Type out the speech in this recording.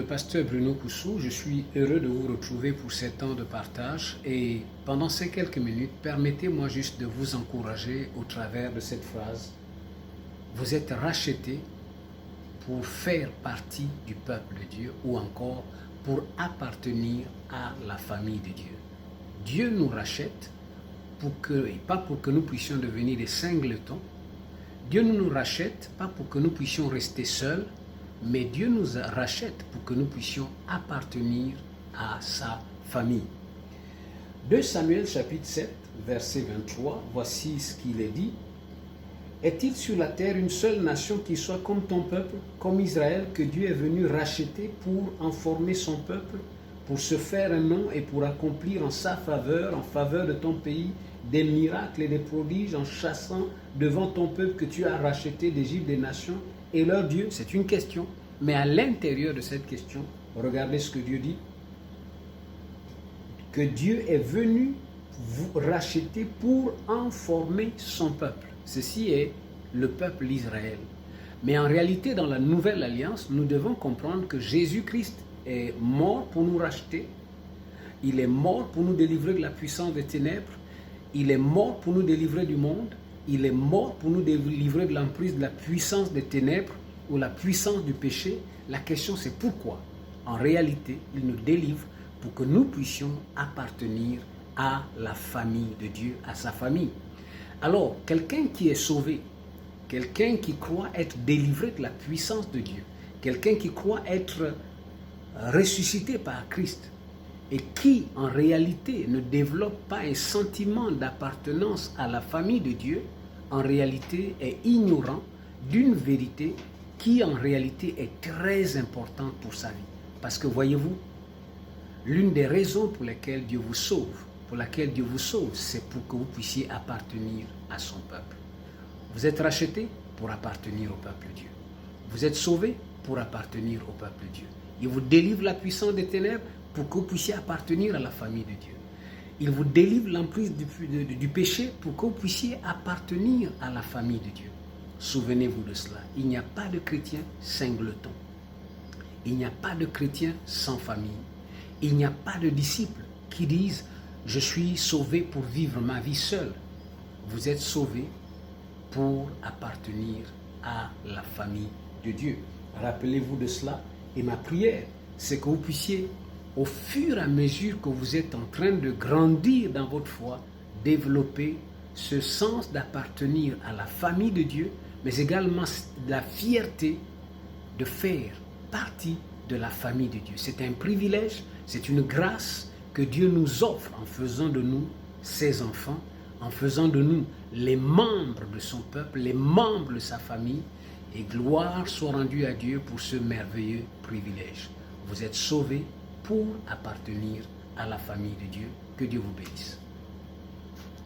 le pasteur Bruno Coussou. Je suis heureux de vous retrouver pour ces temps de partage. Et pendant ces quelques minutes, permettez-moi juste de vous encourager au travers de cette phrase. Vous êtes rachetés pour faire partie du peuple de Dieu ou encore pour appartenir à la famille de Dieu. Dieu nous rachète et pas pour que nous puissions devenir des singletons. Dieu nous rachète pas pour que nous puissions rester seuls, mais Dieu nous rachète pour que nous puissions appartenir à sa famille. 2 Samuel chapitre 7, verset 23, voici ce qu'il est dit. Est-il sur la terre une seule nation qui soit comme ton peuple, comme Israël, que Dieu est venu racheter pour en former son peuple, pour se faire un nom et pour accomplir en sa faveur, en faveur de ton pays, des miracles et des prodiges en chassant devant ton peuple que tu as racheté d'Égypte des nations et leur Dieu? C'est une question, mais à l'intérieur de cette question, regardez ce que Dieu dit. Que Dieu est venu vous racheter pour en former son peuple. Ceci est le peuple d'Israël. Mais en réalité, dans la nouvelle alliance, nous devons comprendre que Jésus-Christ est mort pour nous racheter. Il est mort pour nous délivrer de la puissance des ténèbres. Il est mort pour nous délivrer du monde. Il est mort pour nous délivrer de l'emprise de la puissance des ténèbres ou la puissance du péché. La question c'est pourquoi. En réalité, il nous délivre pour que nous puissions appartenir à la famille de Dieu, à sa famille. Alors, quelqu'un qui est sauvé, quelqu'un qui croit être délivré de la puissance de Dieu, quelqu'un qui croit être ressuscité par Christ et qui, en réalité, ne développe pas un sentiment d'appartenance à la famille de Dieu, en réalité est ignorant d'une vérité qui, en réalité, est très importante pour sa vie. Parce que, voyez-vous, l'une des raisons pour lesquelles Dieu vous sauve, c'est pour que vous puissiez appartenir à son peuple. Vous êtes rachetés pour appartenir au peuple de Dieu. Vous êtes sauvés pour appartenir au peuple de Dieu. Il vous délivre de la puissance des ténèbres pour que vous puissiez appartenir à la famille de Dieu. Il vous délivre de l'emprise du péché pour que vous puissiez appartenir à la famille de Dieu. Souvenez-vous de cela. Il n'y a pas de chrétien singleton. Il n'y a pas de chrétien sans famille. Il n'y a pas de disciples qui disent « Je suis sauvé pour vivre ma vie seul ». Vous êtes sauvés pour appartenir à la famille de Dieu. Rappelez-vous de cela. Et ma prière, c'est que vous puissiez, au fur et à mesure que vous êtes en train de grandir dans votre foi, développer ce sens d'appartenir à la famille de Dieu, mais également la fierté de faire partie de la famille de Dieu. C'est un privilège, c'est une grâce que Dieu nous offre en faisant de nous ses enfants, en faisant de nous les membres de son peuple, les membres de sa famille. Et gloire soit rendue à Dieu pour ce merveilleux privilège. Vous êtes sauvés pour appartenir à la famille de Dieu. Que Dieu vous bénisse.